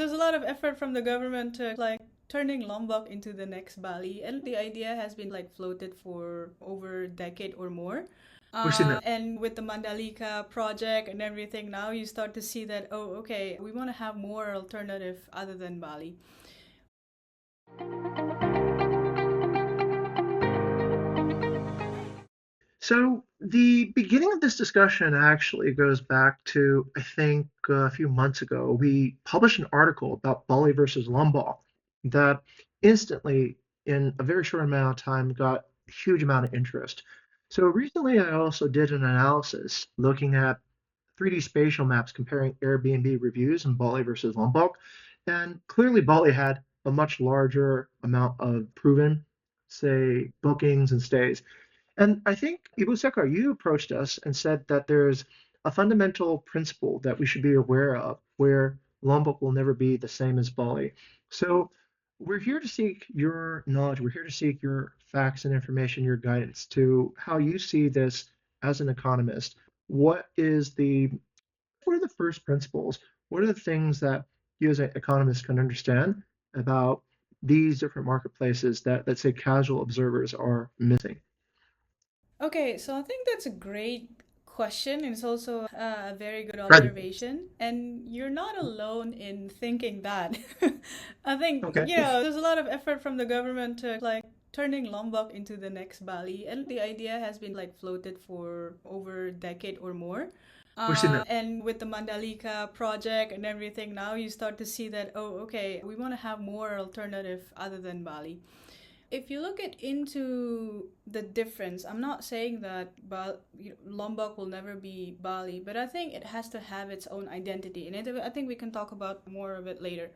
There's a lot of effort from the government to turning Lombok into the next Bali, and the idea has been floated for over a decade or more. We've seen that. And with the Mandalika project and everything, now you start to see that, oh, okay, we want to have more alternative other than Bali. So the beginning of this discussion actually goes back to, I think, a few months ago. We published an article about Bali versus Lombok that instantly, in a very short amount of time, got a huge amount of interest. So recently, I also did an analysis looking at 3D spatial maps comparing Airbnb reviews in Bali versus Lombok. And clearly, Bali had a much larger amount of proven, say, bookings and stays. And I think, Ibu Sekar, you approached us and said that there's a fundamental principle that we should be aware of where Lombok will never be the same as Bali. So we're here to seek your knowledge. We're here to seek your facts and information, your guidance to how you see this as an economist. What are the first principles? What are the things that you as an economist can understand about these different marketplaces that, let's say, casual observers are missing? Okay, so I think that's a great question, and it's also a very good Right. observation. And you're not alone in thinking that. I think, Okay. there's a lot of effort from the government to turning Lombok into the next Bali, and the idea has been floated for over a decade or more. We've seen that. And with the Mandalika project and everything, now you start to see that, oh, okay, we want to have more alternative other than Bali. If you look into the difference, I'm not saying that Lombok will never be Bali, but I think it has to have its own identity. And I think we can talk about more of it later.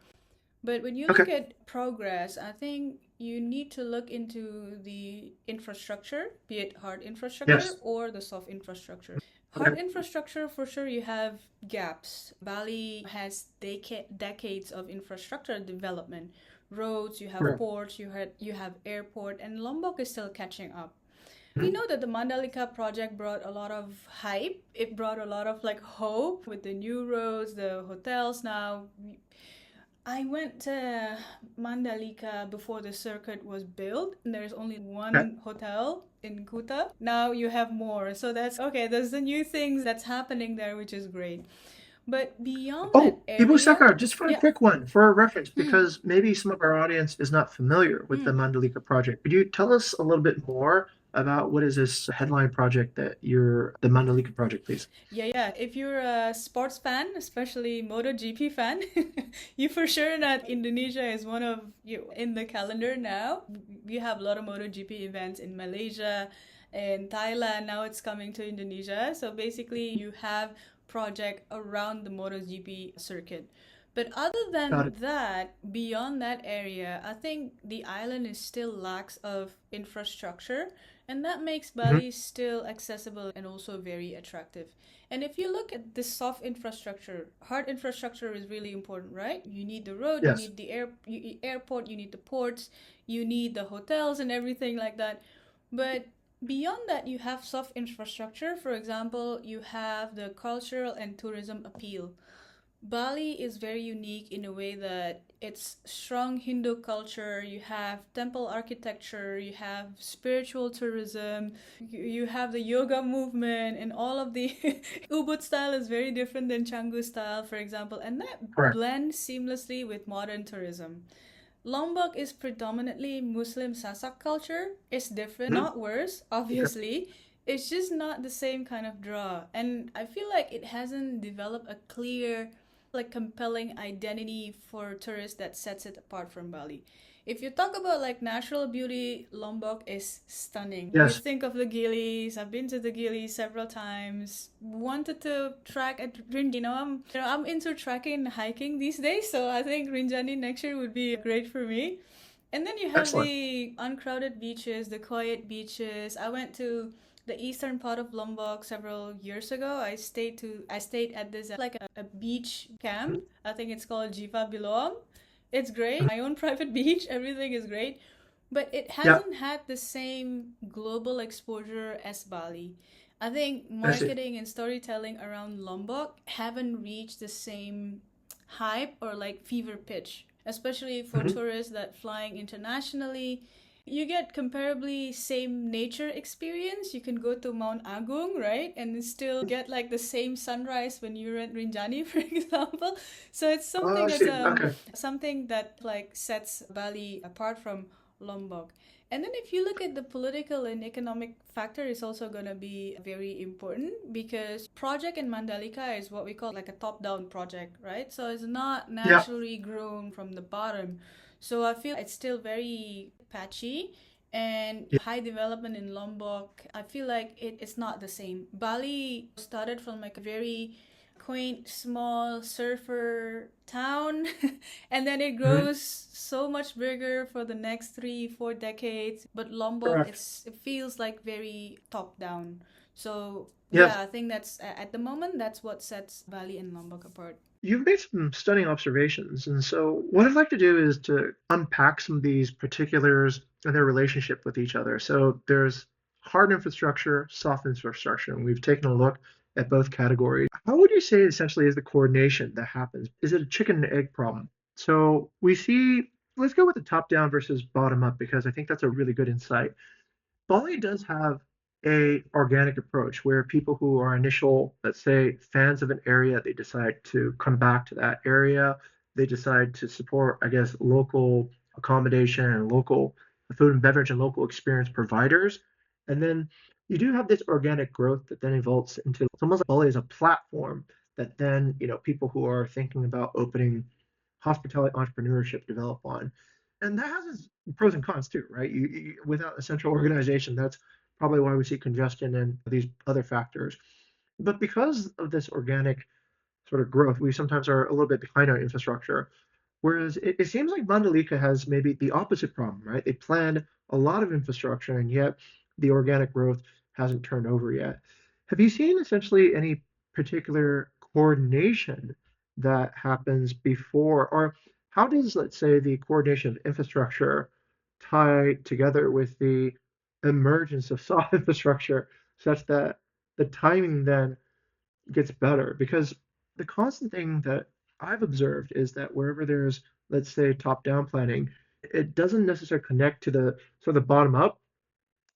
But when you Okay. look at progress, I think you need to look into the infrastructure, be it hard infrastructure Yes. or the soft infrastructure. Okay. Hard infrastructure, for sure, you have gaps. Bali has decades of infrastructure development. Roads, you have Correct. ports, you have airport, and Lombok is still catching up. We Mhm. know that the Mandalika project brought a lot of hype. It brought a lot of hope with the new roads, the hotels now. I went to Mandalika before the circuit was built. And there's only Okay. one hotel in Kuta. Now you have more. So that's okay. There's the new things that's happening there, which is great. But beyond that Oh, Ibu area, Sekar, just for a yeah. quick one, for a reference, Hmm. because maybe some of our audience is not familiar with the Hmm. Mandalika project. Could you tell us a little bit more about what is this headline project that the Mandalika project, please? Yeah. If you're a sports fan, especially MotoGP fan, you for sure that Indonesia is one of you in the calendar now. We have a lot of MotoGP events in Malaysia and Thailand. Now it's coming to Indonesia. So basically, you have project around the MotoGP circuit. But other Got than it. that, beyond that area, I think the island is still lacks of infrastructure, and that makes Hmm. Bali still accessible and also very attractive. And if you look at the soft infrastructure, hard infrastructure is really important, right? You need the road, you Yes. need the airport, you need the ports, you need the hotels and everything like that. But beyond that, you have soft infrastructure. For example, you have the cultural and tourism appeal. Bali is very unique in a way that it's strong Hindu culture, you have temple architecture, you have spiritual tourism, you have the yoga movement, and all of the Ubud style is very different than Canggu style, for example, and that Correct. blends seamlessly with modern tourism. Lombok is predominantly Muslim Sasak culture. It's different, Hmm. not worse, Okay. obviously. It's just not the same kind of draw. And I feel like it hasn't developed a clear, compelling identity for tourists that sets it apart from Bali. If you talk about natural beauty, Lombok is stunning. You Yes. think of the Gillies. I've been to the Gillies several times. Wanted to track at Rinjani. I'm into trekking and hiking these days, so I think Rinjani next year would be great for me. And then you have Excellent. the uncrowded beaches, the quiet beaches. I went to the eastern part of Lombok several years ago. I stayed at this a beach Mhm. camp. I think it's called Jiva Biloam. It's great. My own private beach. Everything is great. But it Yeah, hasn't had the same global exposure as Bali. I think I see. marketing and storytelling around Lombok haven't reached the same hype or like fever pitch, especially for Hmm. tourists that flying internationally. You get comparably same nature experience. You can go to Mount Agung, right? And still get like the same sunrise when you're at Rinjani, for example. So it's I see. Okay. something that like sets Bali apart from Lombok. And then if you look at the political and economic factor, is also going to be very important because project in Mandalika is what we call like a top-down project, right? So it's not Yeah. naturally grown from the bottom. So I feel it's still very patchy and Yeah. high development in Lombok. I feel like it's not the same. Bali started from like a very quaint, small surfer town, and then it Hmm. grows so much bigger for the next 3, 4 decades. But Lombok, Correct. it feels like very top down. So Yes. yeah, I think that's at the moment that's what sets Bali and Lombok apart. You've made some stunning observations, and so what I'd like to do is to unpack some of these particulars and their relationship with each other. So there's hard infrastructure, soft infrastructure, and we've taken a look at both categories. How would you say essentially is the coordination that happens? Is it a chicken and egg problem? So we see, let's go with the top down versus bottom up because I think that's a really good insight. Bali does have a organic approach where people who are initial, let's say, fans of an area, they decide to come back to that area. They decide to support, I guess, local accommodation and local food and beverage and local experience providers. And then you do have this organic growth that then evolves into it's almost like Bali is a platform that then, people who are thinking about opening hospitality entrepreneurship develop on. And that has its pros and cons too, right? Without a central organization, that's probably why we see congestion and these other factors. But because of this organic sort of growth, we sometimes are a little bit behind our infrastructure. Whereas it seems like Mandalika has maybe the opposite problem, right? They planned a lot of infrastructure and yet the organic growth hasn't turned over yet. Have you seen essentially any particular coordination that happens before, or how does, let's say, the coordination of infrastructure tie together with the emergence of soft infrastructure such that the timing then gets better? Because the constant thing that I've observed is that wherever there's, let's say, top-down planning, it doesn't necessarily connect to the sort of bottom up.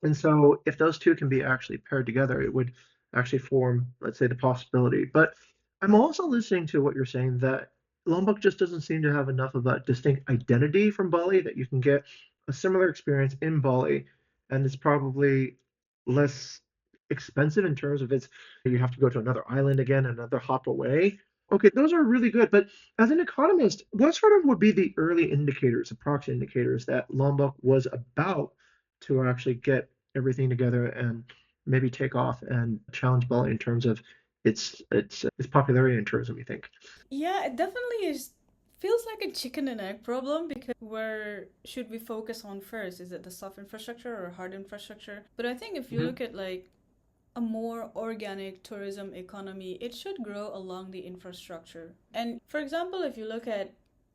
And so if those two can be actually paired together, it would actually form, let's say, the possibility. But I'm also listening to what you're saying that Lombok just doesn't seem to have enough of a distinct identity from Bali that you can get a similar experience in Bali, and it's probably less expensive in terms of its you have to go to another island again, another hop away. Okay, those are really good. But as an economist, what sort of would be the early indicators, the proxy indicators that Lombok was about to actually get everything together and maybe take off and challenge Bali in terms of its popularity in tourism, you think? Yeah, it definitely is. Feels like a chicken and egg problem because where should we focus on first? Is it the soft infrastructure or hard infrastructure? But I think if you Hmm. look at like a more organic tourism economy, it should grow along the infrastructure. And for example, if you look at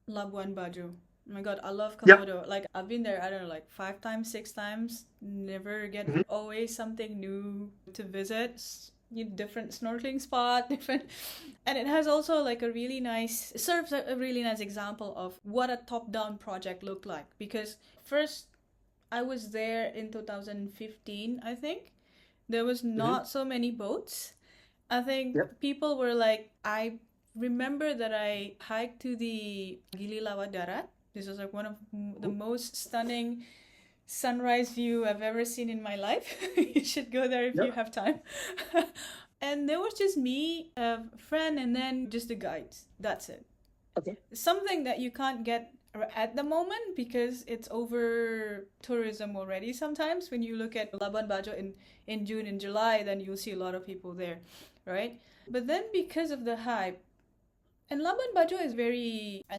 Labuan Bajo, oh my God, I love Yep. Komodo. Like I've been there, I don't know, like 5 times, 6 times. Never get Hmm. always something new to visit. Different snorkeling spot, different, and it has also like a really nice it serves a really nice example of what a top-down project looked like because first I was there in 2015, I think. There was Hmm. not so many boats. I think Yep. people were like, I remember that I hiked to the Gili Lawa Darat. This was like one of the most stunning sunrise view I've ever seen in my life. You should go there if you Yep. have time. And there was just me, a friend, and then just the guides. That's it. Okay. Something that you can't get at the moment because it's over tourism already sometimes. When you look at Labuan Bajo in June and July, then you'll see a lot of people there, right? But then because of the hype, and Labuan Bajo is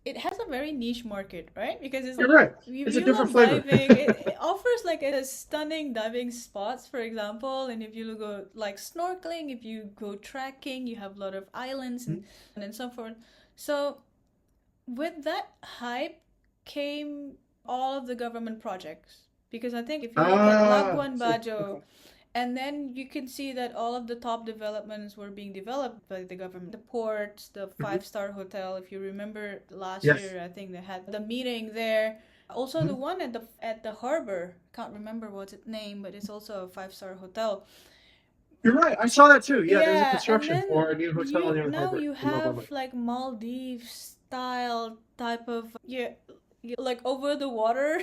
it has a very niche market, right? Because You're right. if It's a you different love flavor. diving, it offers like a stunning diving spots, for example. And if you go like snorkeling, if you go trekking, you have a lot of islands and so forth. So with that hype came all of the government projects. Because I think if you look at Ah, Labuan see. Bajo, Okay. And then you can see that all of the top developments were being developed by the government. The ports, the Hmm. five-star hotel. If you remember last Yes. year, I think they had the meeting there. Also, the Hmm. one at the harbor. Can't remember what's its name, but it's also a five-star hotel. You're right. I saw that too. Yeah, there's a Yeah, and construction then for a new hotel you near the now harbor you in Labuan have Bajo. like Maldives style type of, yeah, like over the water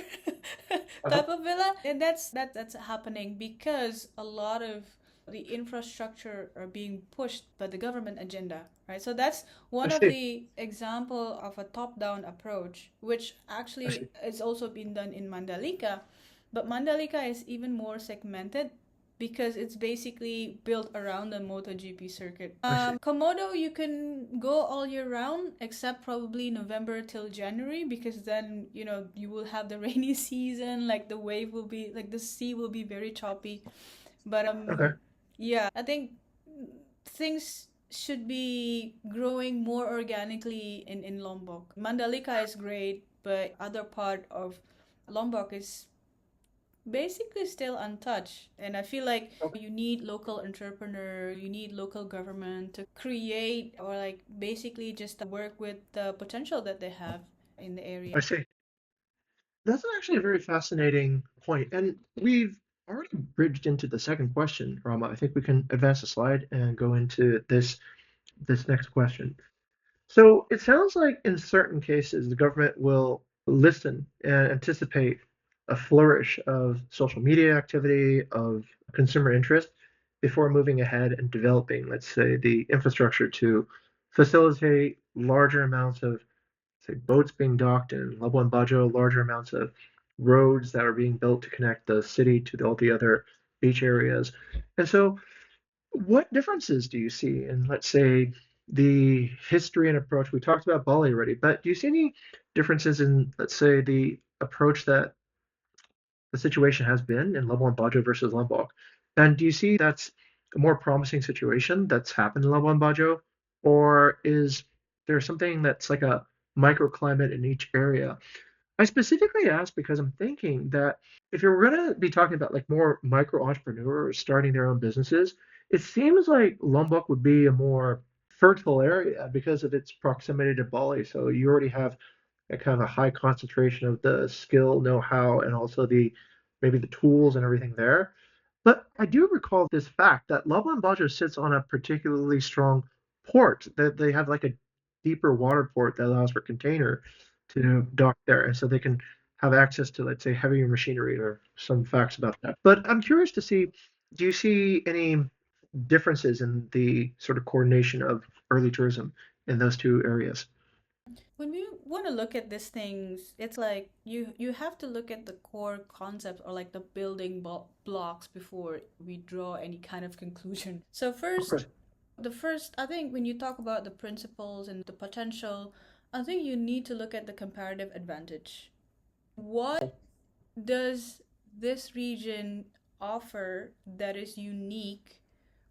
Uh-huh. type of villa, and that's happening because a lot of the infrastructure are being pushed by the government agenda, right? So that's I one of see. the example of a top-down approach, which I see. actually is also been done in Mandalika, but Mandalika is even more segmented because it's basically built around the MotoGP circuit. I see. Komodo, you can go all year round except probably November till January, because then you will have the rainy season. Like the wave will be like the sea will be very choppy. But Okay. yeah, I think things should be growing more organically in Lombok. Mandalika is great, but other part of Lombok is basically still untouched. And I feel like Okay. you need local entrepreneur, you need local government to create or like basically just to work with the potential that they have in the area. I see. That's actually a very fascinating point, and we've already bridged into the second question, Rama. I think we can advance the slide and go into this next question. So it sounds like in certain cases, the government will listen and anticipate a flourish of social media activity, of consumer interest before moving ahead and developing, let's say, the infrastructure to facilitate larger amounts of, say, boats being docked in Labuan Bajo, larger amounts of roads that are being built to connect the city to all the other beach areas. And so what differences do you see in, let's say, the history and approach? We talked about Bali already, but do you see any differences in, let's say, the approach that the situation has been in Labuan Bajo versus Lombok? And do you see that's a more promising situation that's happened in Labuan Bajo, or is there something that's like a microclimate in each area? I specifically asked because I'm thinking that if you're going to be talking about like more micro entrepreneurs starting their own businesses, it seems like Lombok would be a more fertile area because of its proximity to Bali. So you already have a kind of a high concentration of the skill, know-how, and also the maybe the tools and everything there. But I do recall this fact that Labuan Bajo sits on a particularly strong port, that they have like a deeper water port that allows for container to dock there, and so they can have access to, let's say, heavier machinery or some facts about that. But I'm curious to see, do you see any differences in the sort of coordination of early tourism in those two areas? When we want to look at these things, it's like you have to look at the core concepts or like the building blocks before we draw any kind of conclusion. So Okay. the first, I think when you talk about the principles and the potential, I think you need to look at the comparative advantage. What does this region offer that is unique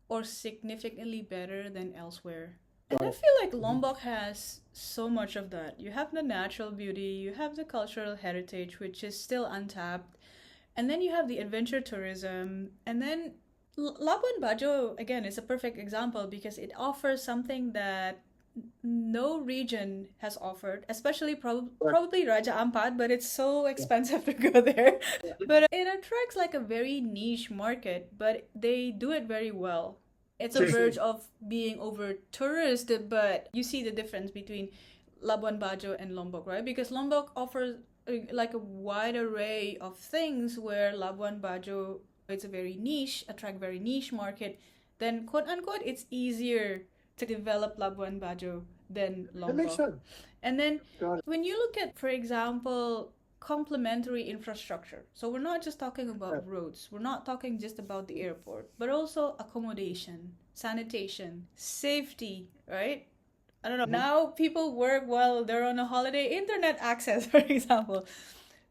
or significantly better than elsewhere? And Got I it. feel like Mhm. Lombok has so much of that. You have the natural beauty, you have the cultural heritage, which is still untapped, and then you have the adventure tourism, and then Labuan Bajo again is a perfect example because it offers something that no region has offered, especially Right. probably Raja Ampat, but it's so Yeah. expensive to go there. But it attracts like a very niche market, but they do it very well. It's a See. verge of being over touristed, but you see the difference between Labuan Bajo and Lombok, right? Because Lombok offers like a wide array of things where Labuan Bajo it's a very niche, attract very niche market. Then quote unquote, it's easier to develop Labuan Bajo than That makes Lombok. sense. And then Got it. when you look at, for example, complementary infrastructure, so we're not just talking Yeah. about roads, we're not talking just about the airport, but also accommodation, sanitation, safety, right? I don't know. Mhm. Now people work while they're on a holiday, internet access, for example.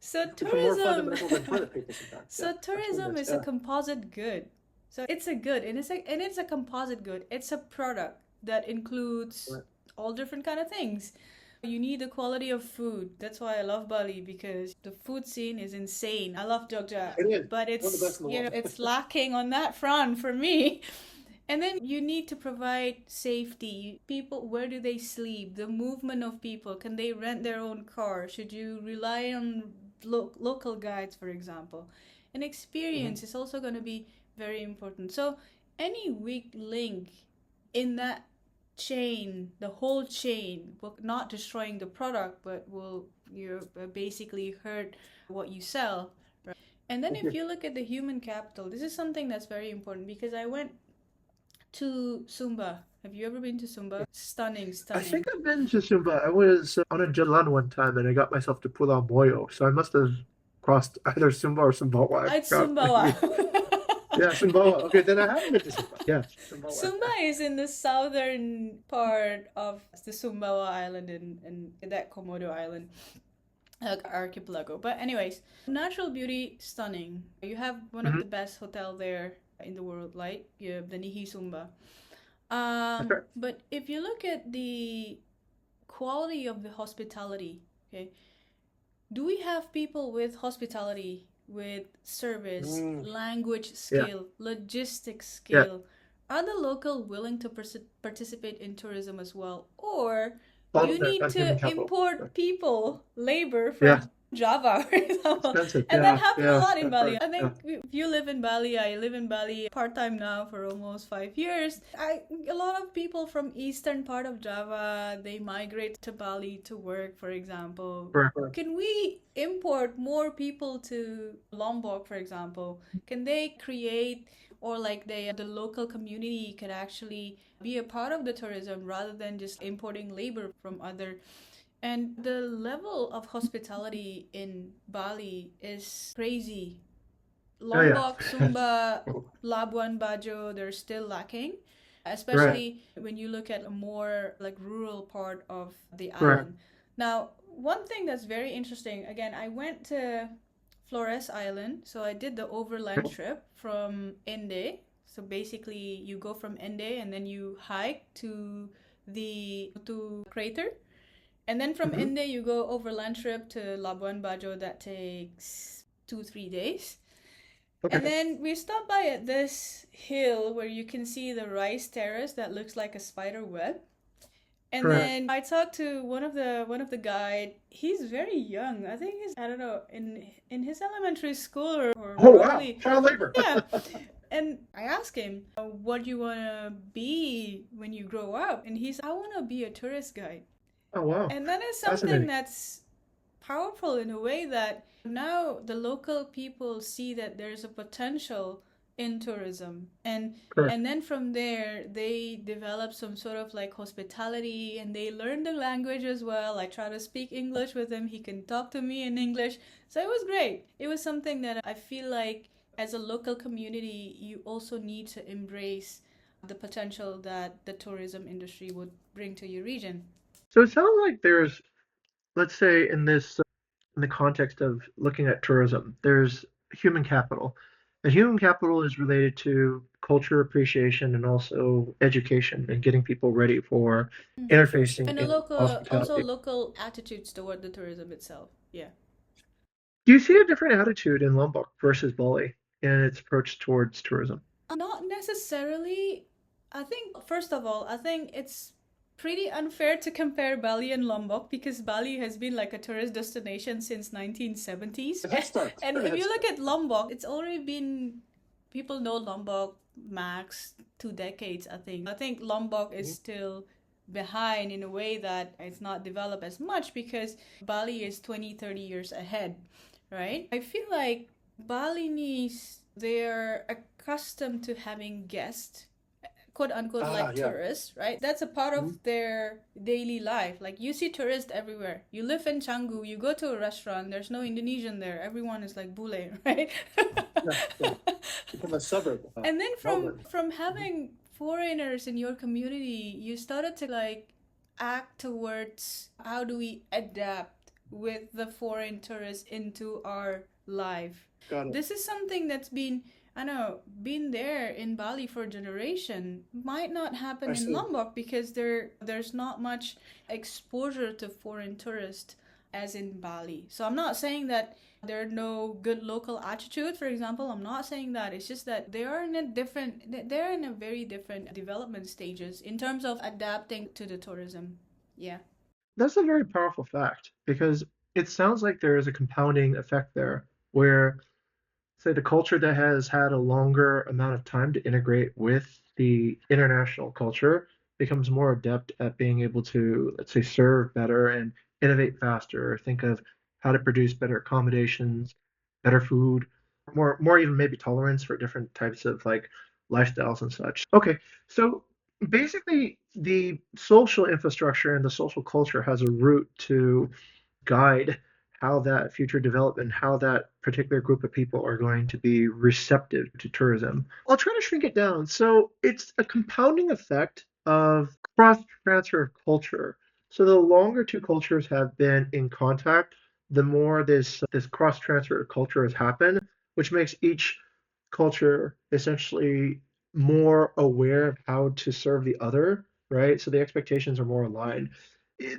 So It's a more tourism, fundamental than toilet paper sometimes. Yeah, so tourism absolutely. is a Yeah. composite good. So it's a good, and it's a composite good. It's a product that includes Right. all different kind of things. You need the quality of food. That's why I love Bali, because the food scene is insane. I love Jogja, It is but one of the best it's in the you know world. it's lacking on that front for me. And then you need to provide safety. People, where do they sleep? The movement of people. Can they rent their own car? Should you rely on local guides, for example? And Mhm. experience is also going to be very important. So any weak link in that chain, the whole chain, will not destroying the product, but will basically hurt what you sell. And then if Yeah. you look at the human capital, this is something that's very important because I went to Sumba. Have you ever been to Sumba? Stunning, I think stunning. I've been to Sumba. I was on a jalan one time and I got myself to Pulau Moyo, so I must have crossed either Sumba or Sumbawa. I It's forgot. Sumbawa. Yeah, Sumbawa. Okay, then I haven't been to Sumba. Yes, Sumbawa. Sumba is in the southern part of the Sumbawa Island in that Komodo Island archipelago. But anyways, natural beauty, stunning. You have one of Mhm. the best hotel there in the world, like the Nihi Sumba. That's right. But if you look at the quality of the hospitality, okay, do we have people with hospitality, with service, Mm, language yeah, skill, logistics yeah. skill? Are the local willing to participate in tourism as well? Or you Bottleneck need on human to capital. import people, labor Yeah, from Java, for example? expensive. And that Yeah, happens a yeah. lot in That's Bali. right. I Yeah. think if you live in Bali, I live in Bali part time now for almost 5 years. A lot of people from eastern part of Java, they migrate to Bali to work, for example. Correct. Can we import more people to Lombok, for example? Can they create, or like the local community could actually be a part of the tourism rather than just importing labor from other? And the level of hospitality in Bali is crazy. Oh yeah. Lombok, Sumba, Labuan Bajo, they're still lacking, Right. especially when you look at a more like rural part of the Right. island. Now, one thing that's very interesting, again, I went to Flores Island, so I did the overland trip from Ende. So basically, you go from Ende and then you hike to the to crater, and then from Hmm. Ende you go overland trip to Labuan Bajo. That takes 2 3 days. And Okay. then we stopped by at this hill where you can see the rice terrace that looks like a spider web. And Correct. then I talked to one of the guide. He's very young. I think he's, I don't know, in his elementary school, or Oh wow. probably, Child labor. yeah. And I asked him, what do you want to be when you grow up? And he said, I want to be a tourist guide. Oh wow. And that is something Fascinating. that's powerful in a way that now the local people see that there's a potential in tourism, Correct. and then from there they develop some sort of like hospitality, and they learn the language as well. I try to speak English with him, he can talk to me in English, so it was great. It was something that I feel like as a local community you also need to embrace the potential that the tourism industry would bring to your region. So it sounds like there's, let's say, in the context of looking at tourism, there's human capital. And human capital is related to culture appreciation and also education and getting people ready for Mhm. interfacing And a in local, also hospitality. local attitudes toward the tourism itself. Yeah. Do you see a different attitude in Lombok versus Bali in its approach towards tourism? Not necessarily. I think, first of all, I think it's pretty unfair to compare Bali and Lombok because Bali has been like a tourist destination since 1970s. A head start. And A if head you start. look at Lombok, it's already been, people know Lombok max 2 decades, I think. I think Lombok is Mhm. still behind in a way that it's not developed as much because Bali is 20, 30 years ahead, right? I feel like Balinese, they're accustomed to having guests, quote unquote, Ah, like yeah. tourists, right? That's a part of Mhm. their daily life. Like you see tourists everywhere. You live in Canggu, you go to a restaurant, there's no Indonesian there. Everyone is like bule, right? Yeah, yeah. Become a suburb of And then from Melbourne. from Mhm. having foreigners in your community, you started to like act towards how do we adapt with the foreign tourists into our life. Got it. This is something that's been I know, being there in Bali for a generation might not I happen in see. Lombok because there's not much exposure to foreign tourists as in Bali. So I'm not saying that there are no good local attitude, for example. I'm not saying that. It's just that they're in a very different development stages in terms of adapting to the tourism. Yeah. That's a very powerful fact because it sounds like there is a compounding effect there where, say, the culture that has had a longer amount of time to integrate with the international culture becomes more adept at being able to, let's say, serve better and innovate faster, think of how to produce better accommodations, better food, more even maybe tolerance for different types of like lifestyles and such. Okay, so basically the social infrastructure and the social culture has a route to guide how that future development, how that particular group of people are going to be receptive to tourism. I'll try to shrink it down. So it's a compounding effect of cross transfer of culture. So the longer two cultures have been in contact, the more this cross transfer of culture has happened, which makes each culture essentially more aware of how to serve the other, right? So the expectations are more aligned.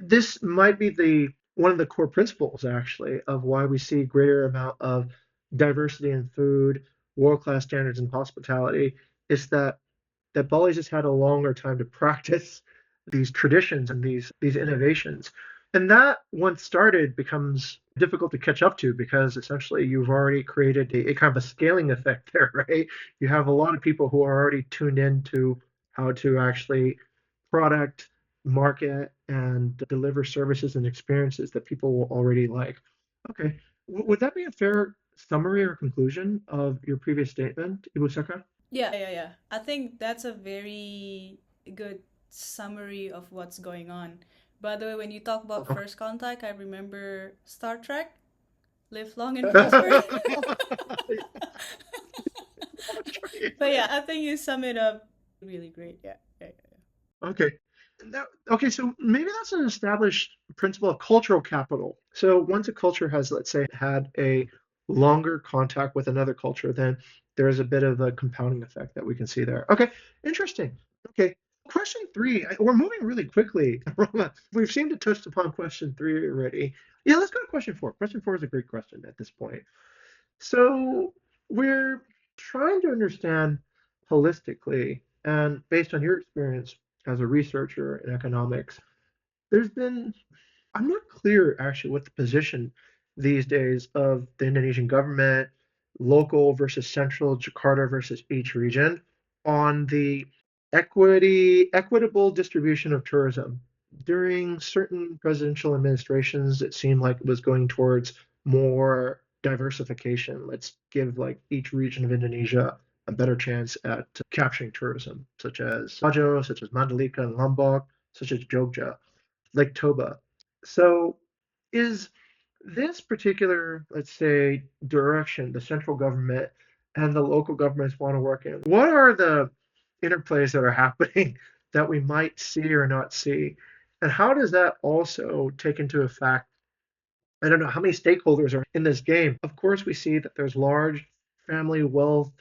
This might be the one of the core principles actually of why we see greater amount of diversity in food, world-class standards in hospitality, is that Bali's just had a longer time to practice these traditions and these innovations. And that once started becomes difficult to catch up to because essentially you've already created a kind of a scaling effect there, right? You have a lot of people who are already tuned into how to actually product, market, and deliver services and experiences that people will already like. Okay. Would that be a fair summary or conclusion of your previous statement, Ibusaka? Yeah. I think that's a very good summary of what's going on. By the way, when you talk about first contact, I remember Star Trek, Live Long and Prosper. But yeah, I think you sum it up really great. Yeah. Okay. Okay, so maybe that's an established principle of cultural capital. So once a culture has, let's say, had a longer contact with another culture, then there is a bit of a compounding effect that we can see there. Okay, interesting. Okay, question three. We're moving really quickly. We've seemed to touch upon question three already. Yeah, let's go to question four. Question four is a great question at this point. So we're trying to understand holistically, and based on your experience as a researcher in economics, there's been, I'm not clear actually what the position these days of the Indonesian government, local versus central, Jakarta versus each region, on the equitable distribution of tourism. During certain presidential administrations, it seemed like it was going towards more diversification. Let's give like each region of Indonesia a better chance at capturing tourism, such as Bajo, such as Mandalika and Lombok, such as Jogja, Lake Toba. So is this particular, let's say, direction the central government and the local governments want to work in? What are the interplays that are happening that we might see or not see? And how does that also take into effect I don't know how many stakeholders are in this game. Of course, we see that there's large family wealth,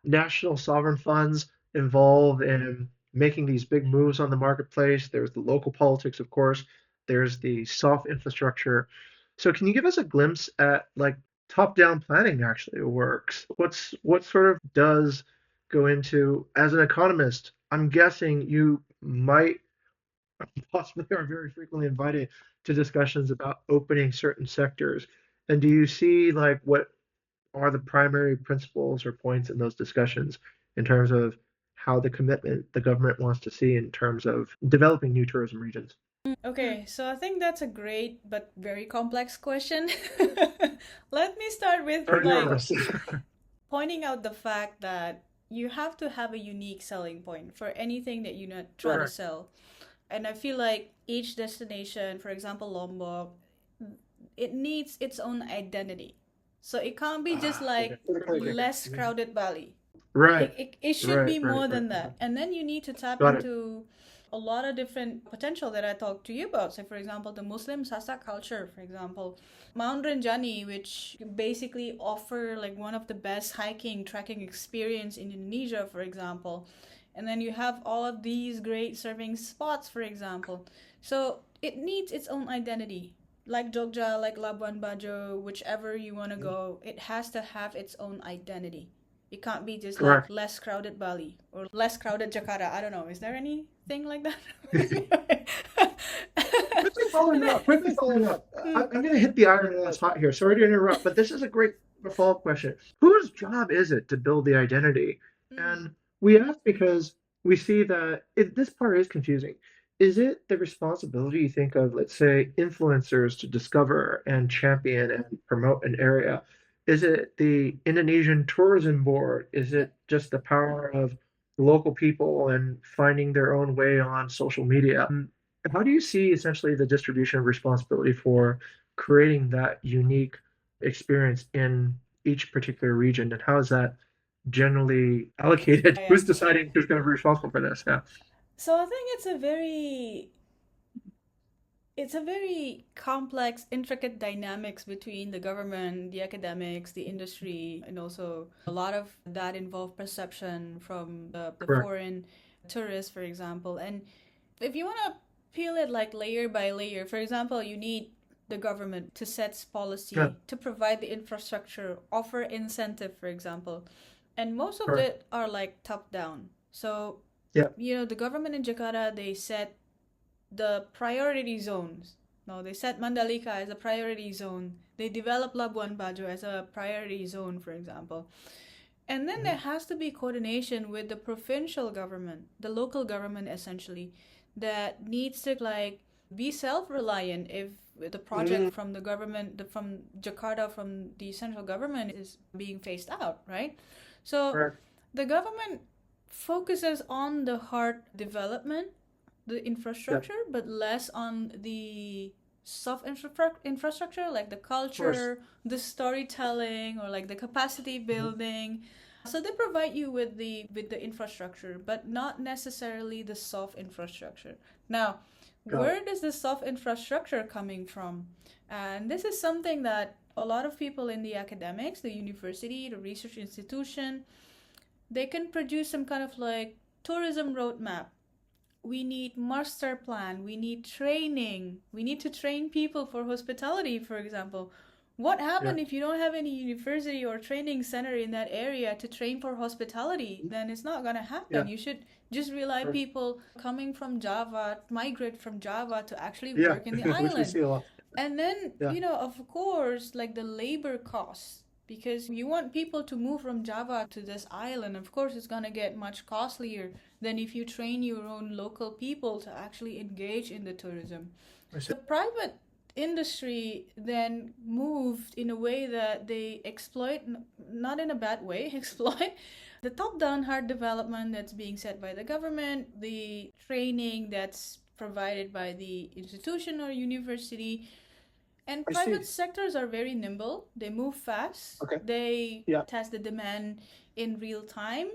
national sovereign funds involved in making these big moves on the marketplace. There's the local politics, of course. There's the soft infrastructure. So, can you give us a glimpse at like top-down planning actually works? What sort of does go into as an economist? I'm guessing you might possibly are very frequently invited to discussions about opening certain sectors. And do you see like what are the primary principles or points in those discussions in terms of how the commitment the government wants to see in terms of developing new tourism regions? Okay, so I think that's a great but very complex question. Let me start with Very like nervous. pointing out the fact that you have to have a unique selling point for anything that you not try to Correct. sell. And I feel like each destination, for example, Lombok, it needs its own identity. So it can't be just Okay. like Okay. less crowded Bali. Right. It should Right. be Right. more Right. than that. And then you need to tap Got it. into a lot of different potential that I talked to you about. Say, for example, the Muslim Sasak culture, for example, Mount Rinjani, which basically offer like one of the best hiking, trekking experience in Indonesia, for example. And then you have all of these great surfing spots, for example. So it needs its own identity. Like Jogja, like Labuan Bajo, whichever you want to go, it has to have its own identity. It can't be just like Correct. less crowded Bali or less crowded Jakarta. I don't know. Is there anything like that? Quickly following up. I'm going to hit the iron while it's hot here. Sorry to interrupt, but this is a great follow-up question. Whose job is it to build the identity? Mm. And we ask because we see that this part is confusing. Is it the responsibility, you think, of, let's say, influencers to discover and champion and promote an area? Is it the Indonesian Tourism Board? Is Yeah. it just the power of local people and finding their own way on social media? How do you see essentially the distribution of responsibility for creating that unique experience in each particular region, and how is that generally allocated? Yeah. Who's deciding who's going to be responsible for this? Yeah. So I think it's a very complex, intricate dynamics between the government, the academics, the industry, and also a lot of that involve perception from the Correct. foreign tourists, for example. And if you want to peel it like layer by layer, for example, you need the government to set Yeah. policy, to provide the infrastructure, offer incentive, for example. And most of Correct. it are like top down. So, Yeah. the government in Jakarta, they set the priority zones. No, they set Mandalika as a priority zone. They develop Labuan Bajo as a priority zone, for example. And then Mhm. there has to be coordination with the provincial government, the local government essentially, that needs to like be self-reliant if the Mm, project from the government, from Jakarta, from the central government is being phased out, right? So correct. the government focuses on the hard development, the Yeah. infrastructure, but less on the soft infrastructure like the Of course. culture, the storytelling, or like the capacity Mhm. building. So they provide you with the infrastructure, but not necessarily the soft infrastructure. Now, Got it. where does the soft infrastructure coming from? And this is something that a lot of people in the academics, the university, the research institution, they can produce some kind of like tourism roadmap. We need master plan, we need training, we need to train people for hospitality, for example. What Yeah. happens if you don't have any university or training center in that area to train for hospitality? Mhm. Then it's not going to happen. Yeah. You should just rely Correct. people coming from Java, migrate from Java to actually Yeah. work in the Which we island. see a lot. And then, Yeah. of course, like the labor costs, because you want people to move from Java to this island. Of course, it's going to get much costlier than if you train your own local people to actually engage in the tourism. I see. So, private industry then moved in a way that they exploit, not in a bad way, exploit the top down hard development that's being set by the government, the training that's provided by the institution or university, and I see. private sectors are very nimble. They move fast. Okay. They Yeah. test the demand in real time.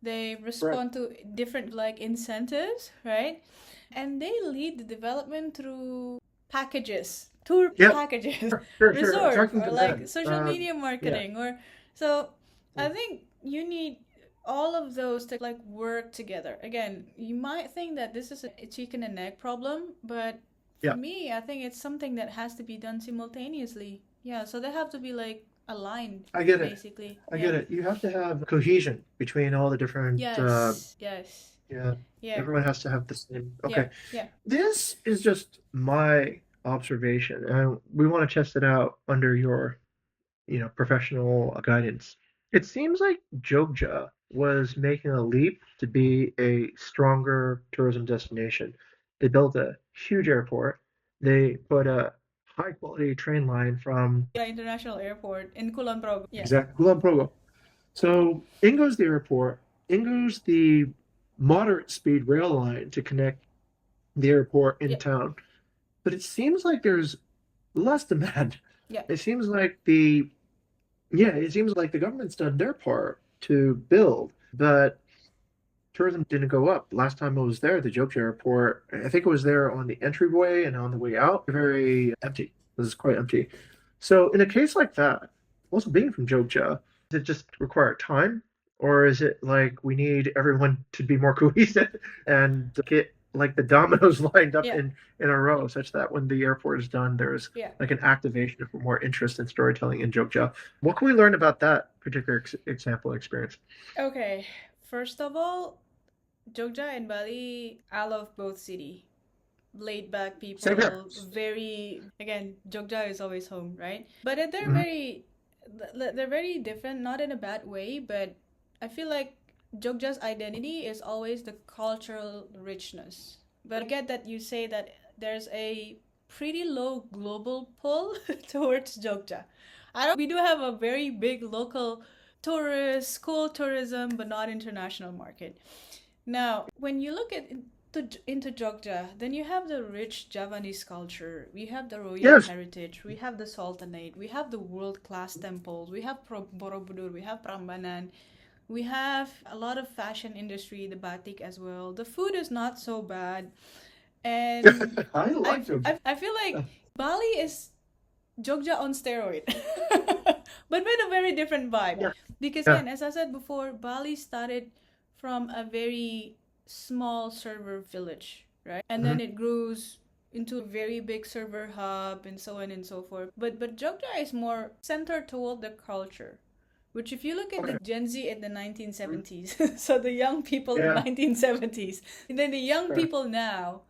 They Correct. respond to different like incentives, right? And they lead the development through packages, tour Yeah. packages, Sure. resort, Attracting or like demand. social media Yeah. marketing, or so. I think you need all of those to like work together. Again, you might think that this is a chicken and egg problem, but for Yeah. me, I think it's something that has to be done simultaneously. Yeah, so they have to be like aligned, I get it. basically. I Yeah. get it. You have to have cohesion between all the different, Yes. Yes. yeah, Yeah. everyone has to have the same. Yeah. Okay. Yeah. This is just my observation, and we want to test it out under your, professional guidance. It seems like Jogja was making a leap to be a stronger tourism destination. They built a huge airport. They put a high quality train line from Yeah, international airport in Kulon Progo. Yeah. exact Gulam Progo. So in goes the airport, in goes the moderate speed rail line to connect the airport in Yeah. town. But it seems like there's less demand. Yeah. It seems like it seems like the government's done their part to build, but tourism didn't go up. Last time I was there, the Jogja airport, I think it was there on the entryway and on the way out, very empty. It was quite empty. So in a case like that, also being from Jogja, does it just require time? Or is it like we need everyone to be more cohesive and get like the dominoes lined up Yeah, in a row such that when the airport is done, there's yeah. like an activation for more interest in storytelling in Jogja. What can we learn about that particular example experience? Okay, first of all, Jogja and Bali, I love both city. Laid back Same here. people, very again, Jogja is always home, right? But Mhm. they're very different, not in a bad way, but I feel like Jogja's identity is always the cultural richness. But I get that you say that there's a pretty low global pull towards Jogja. I don't We do have a very big local tourist, school tourism, but not international market. Now, when you look into Jogja, then you have the rich Javanese culture, we have the royal Yes. heritage, we have the sultanate, we have the world-class temples, we have Borobudur, we have Prambanan, we have a lot of fashion industry, the batik as well. The food is not so bad, and I like Jogja. I feel like Bali is Jogja on steroid, but with a very different vibe. Yeah. Because Yeah. again, as I said before, Bali started from a very small server village, right? And then Mhm. it grows into a very big server hub and so on and so forth. But Jogja is more centered toward the culture. Which if you look at the Okay. Gen Z in the Mhm. 1970s, so the young people in Yeah. 1970s, and then the young Okay. people now,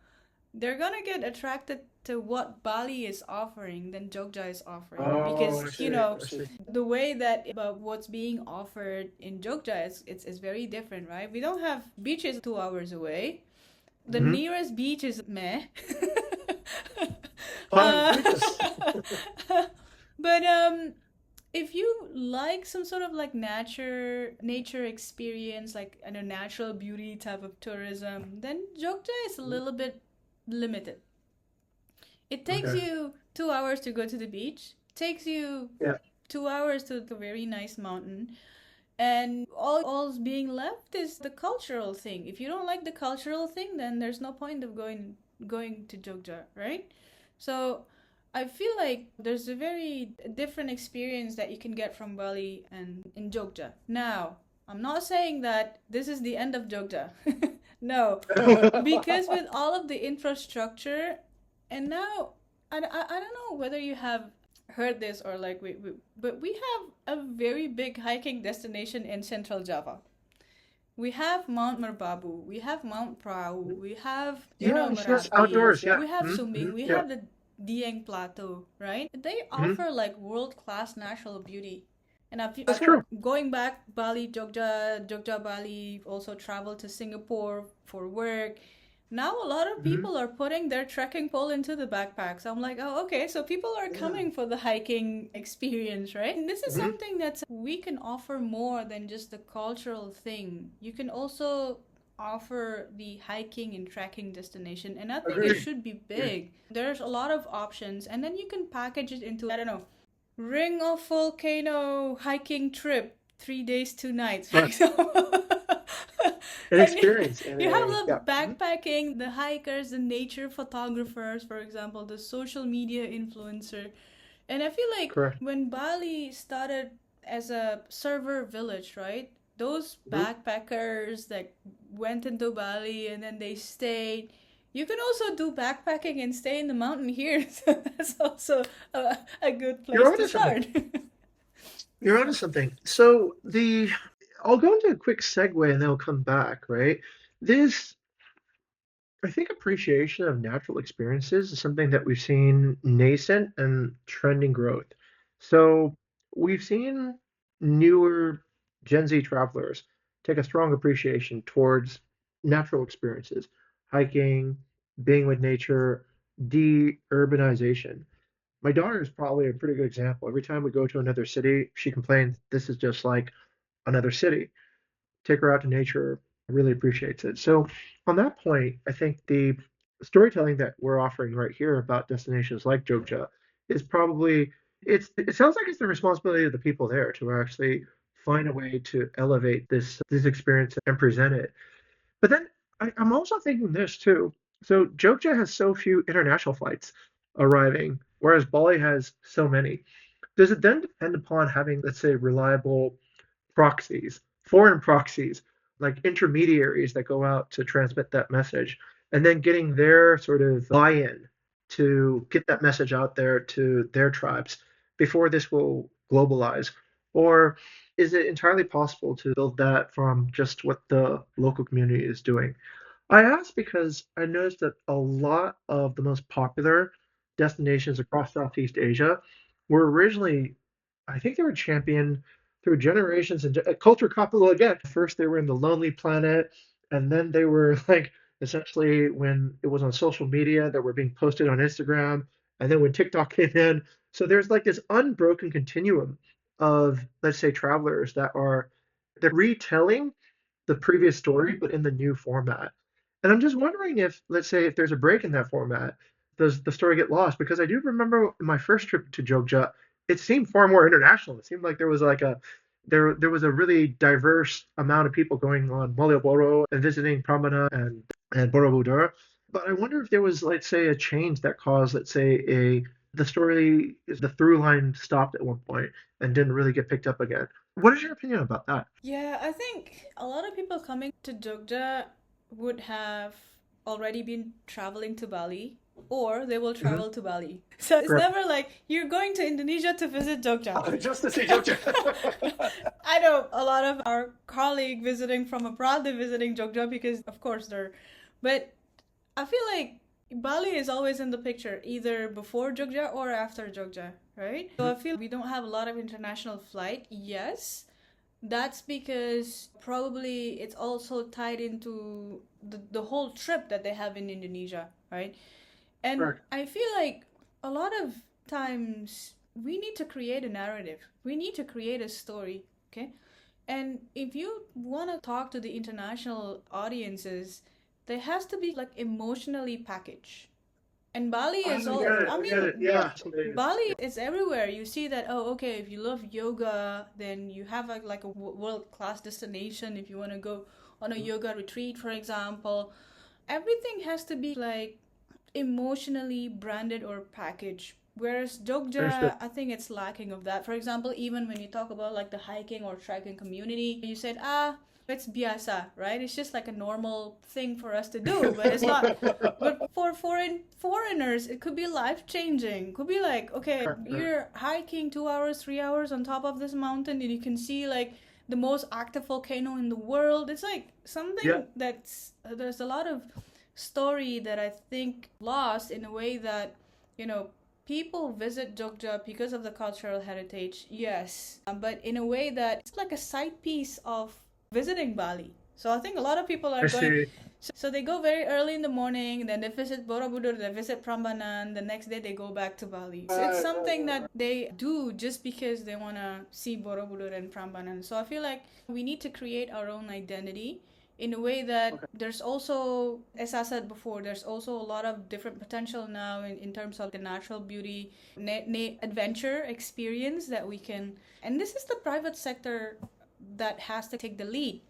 they're gonna get attracted to what Bali is offering than Jogja is offering Oh, because I see. I see. the way that about what's being offered in Jogja is very different, right? We don't have beaches 2 hours away. The Hmm. nearest beach is meh. Palm uh, beaches. but if you like some sort of like nature experience, like a natural beauty type of tourism, then Jogja is a little bit limited. It takes Okay. you 2 hours to go to the beach. Takes you Yeah. 2 hours to the very nice mountain, and all's being left is the cultural thing. If you don't like the cultural thing, then there's no point of going to Jogja, right? So I feel like there's a very different experience that you can get from Bali and in Jogja. Now, I'm not saying that this is the end of Jogja. No, because with all of the infrastructure, and now I don't know whether you have heard this or like but we have a very big hiking destination in Central Java. We have Mount Merbabu, we have Mount Prau, we have Yes, yes, Merapi, outdoors. Yeah. we have Mm-hmm. Sumbing, we Yeah. have the Dieng Plateau, right? They Hmm. offer like world class natural beauty. And That's true. going back Bali, Jogja, Bali, also traveled to Singapore for work. Now a lot of Hmm. people are putting their trekking pole into the backpacks. I'm like, oh, okay, so people are Yeah. coming for the hiking experience, right? And this is Hmm. something that we can offer more than just the cultural thing. You can also offer the hiking and trekking destination, and I think it Agreed. should be Agreed. big. There's a lot of options, and then you can package it into, I don't know, Ring of Volcano hiking trip, 3 days, 2 nights, for Right. example. An And experience and you have a the yeah. Mhm. backpacking, the hikers, the nature photographers, for example, the social media influencer. And I feel like Correct. when Bali started as a server village, right? Those Hmm. backpackers that went into Bali and then they stayed. You can also do backpacking and stay in the mountain here. So that's also a good You're place to onto something. start. You're onto something. So the I'll go into a quick segue and then I'll come back, right? This I think appreciation of natural experiences is something that we've seen nascent and trending growth. So we've seen newer Gen Z travelers take a strong appreciation towards natural experiences, hiking, being with nature, de-urbanization. My daughter is probably a pretty good example. Every time we go to another city, she complains this is just like another city. Take her out to nature, really appreciates it. So on that point, I think the storytelling that we're offering right here about destinations like Jogja is probably it sounds like it's the responsibility of the people there to actually find a way to elevate this experience and present it. But then I'm also thinking this too. So Jogja has so few international flights arriving, whereas Bali has so many. Does it then depend upon having, let's say, reliable proxies, foreign proxies, like intermediaries that go out to transmit that message, and then getting their sort of buy-in to get that message out there to their tribes before this will globalize? Or is it entirely possible to build that from just what the local community is doing? I ask because I noticed that a lot of the most popular destinations across Southeast Asia were originally, I think they were championed through generations and culture capital again. First, they were in the Lonely Planet, and then they were like essentially when it was on social media that were being posted on Instagram, and then when TikTok came in. So there's like this unbroken continuum of, let's say, travelers that are they're retelling the previous story, but in the new format. And I'm just wondering if, let's say, if there's a break in that format, does the story get lost? Because I do remember my first trip to Jogja, it seemed far more international. It seemed like there was like a there was a really diverse amount of people going on Malioboro and visiting Prambanan and Borobudur. But I wonder if there was, let's say, a change that caused, let's say, a the story the through line stopped at one point and didn't really get picked up again. What is your opinion about that? Yeah, I think a lot of people coming to Jogja would have already been traveling to Bali or they will Mhm. travel to Bali. So it's Correct. never like you're going to Indonesia to visit Jogja. Just to see Jogja. I know a lot of our colleague visiting from abroad, they're visiting Jogja because of course they're, but I feel like Bali is always in the picture, either before Jogja or after Jogja, right? So I feel we don't have a lot of international flight. Yes, that's because probably it's also tied into the whole trip that they have in Indonesia, right? And Correct. I feel like a lot of times we need to create a narrative. We need to create a story, okay? And if you want to talk to the international audiences, there has to be like emotionally packaged. And Bali is I all, get it. I I get it. mean, Yeah. Something. Bali is everywhere. You see that, oh, okay, if you love yoga, then you have like a world class destination. If you want to go on a yoga retreat, for example, everything has to be like emotionally branded or packaged. Whereas Understood. Jogja, I think it's lacking of that. For example, even when you talk about like the hiking or trekking community, you said, it's biasa, right? It's just like a normal thing for us to do, but it's not. But for foreigners, it could be life changing. Could be like, okay, Correct. Correct. you're hiking 2 hours, 3 hours on top of this mountain, and you can see like the most active volcano in the world. It's like Yeah. something that's there's a lot of story that I think lost in a way that you know people visit Jogja because of the cultural heritage, yes, but in a way that it's like a side piece of visiting Bali. So I think a lot of people are I going. see. So they go very early in the morning, then they visit Borobudur, they visit Prambanan, the next day they go back to Bali. So it's something that they do just because they want to see Borobudur and Prambanan. So I feel like we need to create our own identity in a way that there's also, as I said before, there's also a lot of different potential now in terms of the natural beauty, adventure experience that we can. And this is the private sector that has to take the lead.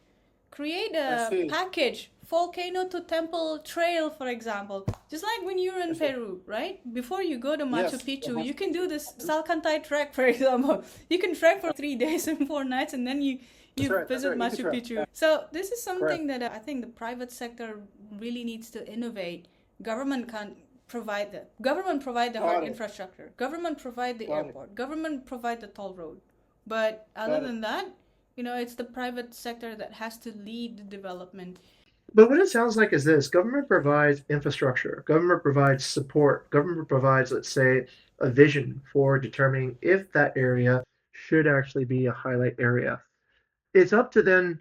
Create a package, volcano to temple trail, for example. Just like when you're in Peru, right? Before you go to Machu Picchu, you can do this Salcantay trek, for example. You can trek for 3 days and 4 nights, and then you visit Machu Picchu. So this is something that I think the private sector really needs to innovate. Government can't provide the hard infrastructure. Government provide the airport. Government provide the toll road. But other than that, it's the private sector that has to lead the development. But what it sounds like is this: government provides infrastructure, government provides support, government provides, let's say, a vision for determining if that area should actually be a highlight area. It's up to then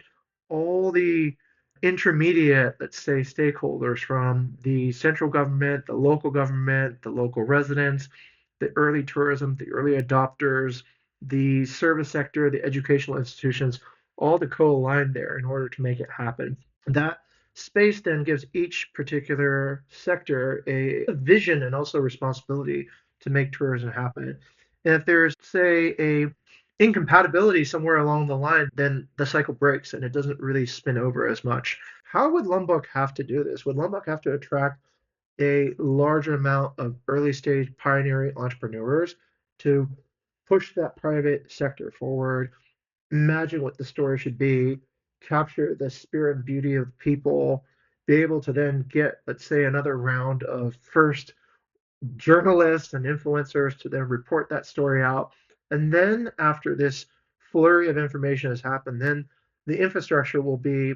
all the intermediate, let's say, stakeholders from the central government, the local residents, the early tourism, the early adopters, the service sector, the educational institutions, all to co-align there in order to make it happen. That space then gives each particular sector a vision and also responsibility to make tourism happen. And if there's, say, a incompatibility somewhere along the line, then the cycle breaks and it doesn't really spin over as much. how would Lombok have to do this? Would Lombok have to attract a larger amount of early stage pioneering entrepreneurs to push that private sector forward, imagine what the story should be, capture the spirit and beauty of people, be able to then get, let's say, another round of first journalists and influencers to then report that story out. And then after this flurry of information has happened, then the infrastructure will be,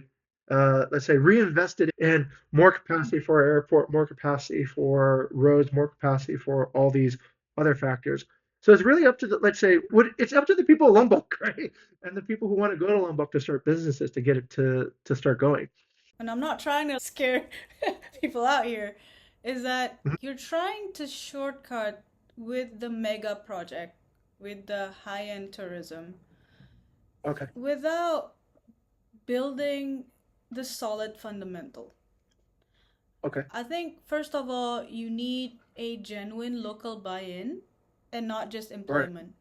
let's say, reinvested in more capacity for our airport, more capacity for roads, more capacity for all these other factors. So it's really up to the, let's say, it's up to the people of Lombok, right? And the people who want to go to Lombok to start businesses to get it to start going. And I'm not trying to scare people out here, is that Mhm. you're trying to shortcut with the mega project, with the high end tourism, Okay. without building the solid fundamental. Okay. I think, first of all, you need a genuine local buy in and not just Right. employment.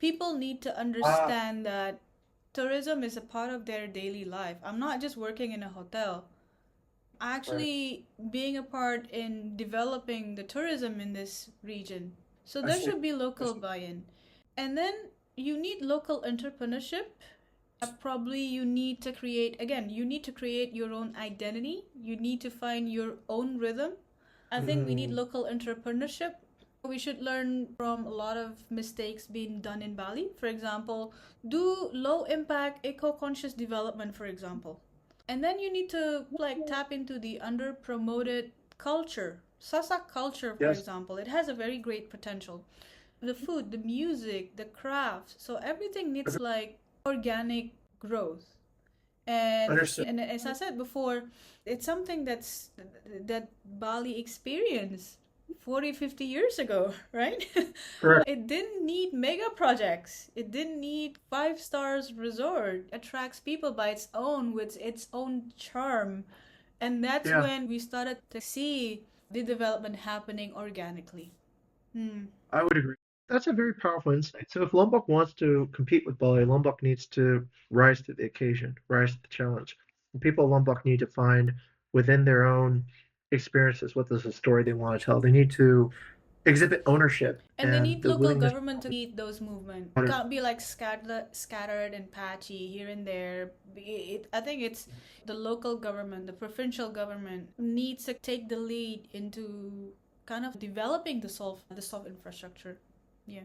People need to Ah, understand that tourism is a part of their daily life. I'm not just working in a hotel. right. Actually being a part in developing the tourism in this region. So I there see. should be I local see. buy-in. And then you need local entrepreneurship. Probably you need to create, again, you need to create your own identity. You need to find your own rhythm. I think we need Mm, local entrepreneurship. We should learn from a lot of mistakes being done in Bali. For example, do low impact eco conscious development, for example. And then you need to like tap into the under promoted culture. Sasak culture, for yes. example, it has a very great potential. The food, the music, the crafts. So everything needs like organic growth. Understood. And as I said before, it's something that Bali experienced 40, 50 years ago, right? Correct. It didn't need mega projects. It didn't need five stars resort. It attracts people by its own with its own charm. And that's Yeah, when we started to see the development happening organically. Hmm. I would agree. That's a very powerful insight. So if Lombok wants to compete with Bali, Lombok needs to rise to the occasion, rise to the challenge. And people of Lombok need to find within their own experiences what is the story they want to tell. They need to exhibit ownership And they and need the local willingness government to lead those movements. It to can't be like scattered and patchy here and there. I think it's the local government, the provincial government needs to take the lead into kind of developing the soft infrastructure. Yeah.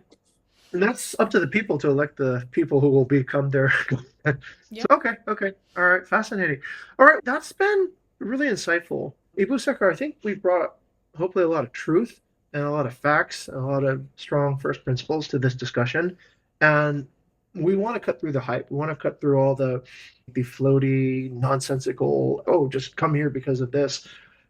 and that's up to the people to elect the people who will become their government. So, Yep. okay, okay. All right, fascinating. All right, that's been really insightful. Ibu Sekar, I think we've brought hopefully a lot of truth and a lot of facts and a lot of strong first principles to this discussion. And we want to cut through the hype. We want to cut through all the floaty, nonsensical, oh, just come here because of this.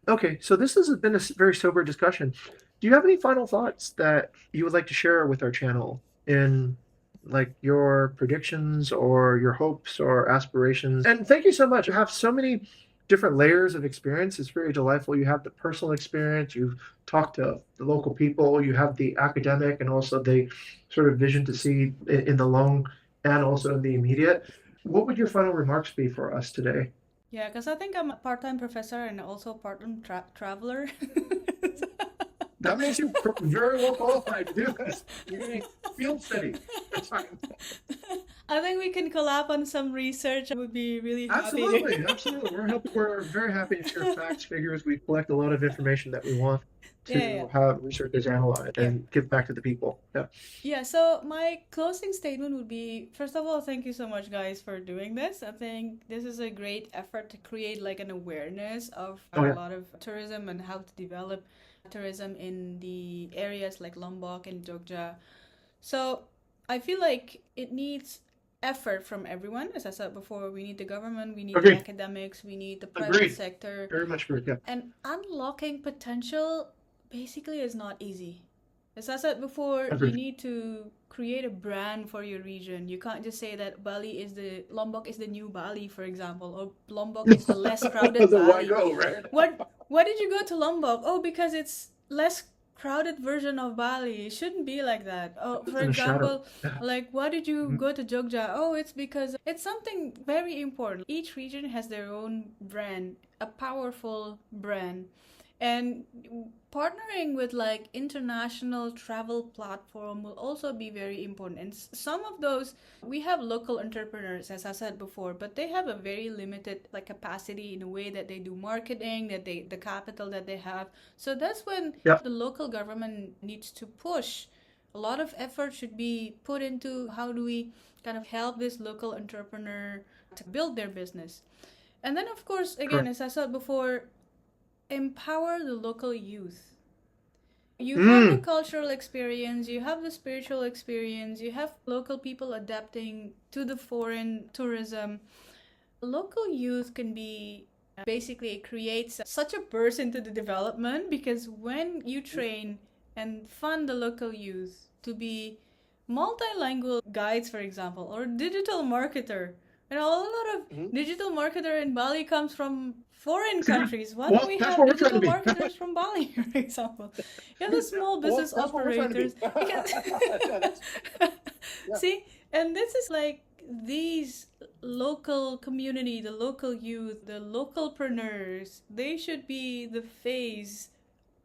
Okay, so this has been a very sober discussion. Do you have any final thoughts that you would like to share with our channel in like your predictions or your hopes or aspirations? And thank you so much. You have so many different layers of experience. It's very delightful. You have the personal experience, you've talked to the local people, you have the academic and also the sort of vision to see in the long and also in the immediate. What would your final remarks be for us today? Yeah, because I think I'm a part-time professor and also part-time traveler. That makes you very well qualified to do this. You're getting field study. That's fine. I think we can collab on some research. I would be really happy Absolutely, to. absolutely. We're very happy to share facts, figures. We collect a lot of information that we want Yeah, yeah, to have researchers analyze yeah. and give back to the people. Yeah. Yeah, so my closing statement would be first of all, thank you so much, guys, for doing this. I think this is a great effort to create like an awareness of Oh a yeah. lot of tourism and how to develop tourism in the areas like Lombok and Jogja. So I feel like it needs effort from everyone. As I said before, we need the government, we need the Agreed. academics, we need the private Agreed. sector. Very much agreed. Yeah. And unlocking potential basically is not easy. As I said before, you Agreed. need to create a brand for your region. You can't just say that Lombok is the new Bali, for example, or Lombok is the less crowded So why Bali. go, right? What why did you go to Lombok? Oh, because it's less crowded version of Bali. It shouldn't be like that. Oh, for In a shadow. example, Yeah. like why did you Mhm. go to Jogja? Oh, it's because it's something very important. Each region has their own brand, a powerful brand. And partnering with like international travel platform will also be very important. And some of those, we have local entrepreneurs, as I said before, but they have a very limited like capacity in a way that they do marketing, that they the capital that they have. So that's when Yeah. the local government needs to push. A lot of effort should be put into how do we kind of help this local entrepreneur to build their business. And then, of course, again, Correct. as I said before, empower the local youth. You have the Mm. cultural experience, you have the spiritual experience, you have local people adapting to the foreign tourism. Local youth can be basically it creates such a burst into the development because when you train and fund the local youth to be multilingual guides, for example, or digital marketer. You know, a lot of Mhm. digital marketer in Bali comes from foreign Yeah. countries. Why don't Well, we that's have what we're trying to digital be. marketers from Bali, for example? You have the small Well, business that's what we're trying to be. operators because Yeah, that's yeah. see, and this is like these local community, the local youth, the localpreneurs, they should be the face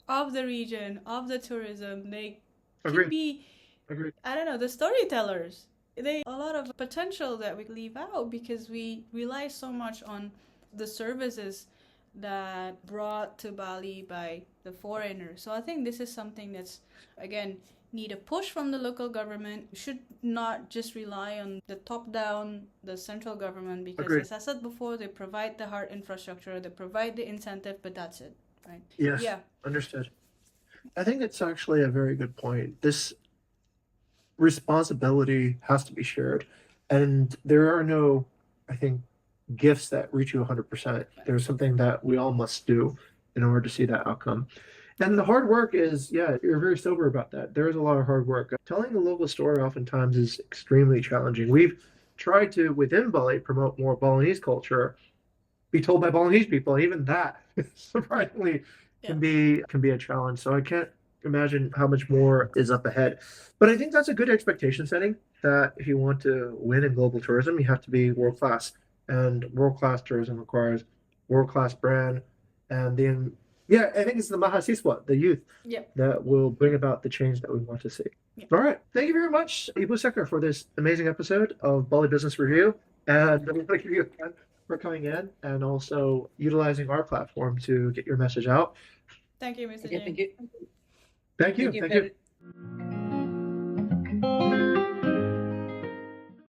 of the region, of the tourism. They can Agreed. be, Agreed. I don't know, the storytellers. They a lot of potential that we leave out because we rely so much on the services that brought to Bali by the foreigner. So I think this is something that's again need a push from the local government. We should not just rely on the top down, the central government because Agreed. as I said before, they provide the hard infrastructure, they provide the incentive, but that's it, right? Yes. Yeah. Understood. I think it's actually a very good point. This responsibility has to be shared. And there are no, I think, gifts that reach you 100%. There's something that we all must do in order to see that outcome. And the hard work is, yeah, you're very sober about that. There is a lot of hard work. Telling a local story oftentimes is extremely challenging. We've tried to, within Bali, promote more Balinese culture, be told by Balinese people, and even that Yeah. surprisingly Yeah. can be a challenge. So I can't imagine how much more is up ahead. But I think that's a good expectation setting that if you want to win in global tourism, you have to be world class. And world class tourism requires world class brand. And then, yeah, I think it's the Mahasiswa, the youth, Yeah. that will bring about the change that we want to see. Yeah. All right. Thank you very much, Ibu Sekar, for this amazing episode of Bali Business Review. And I want to give you a hand for coming in and also utilizing our platform to get your message out. Thank you, Mr. Okay, James. thank you. Thank you. Thank you Thank you. very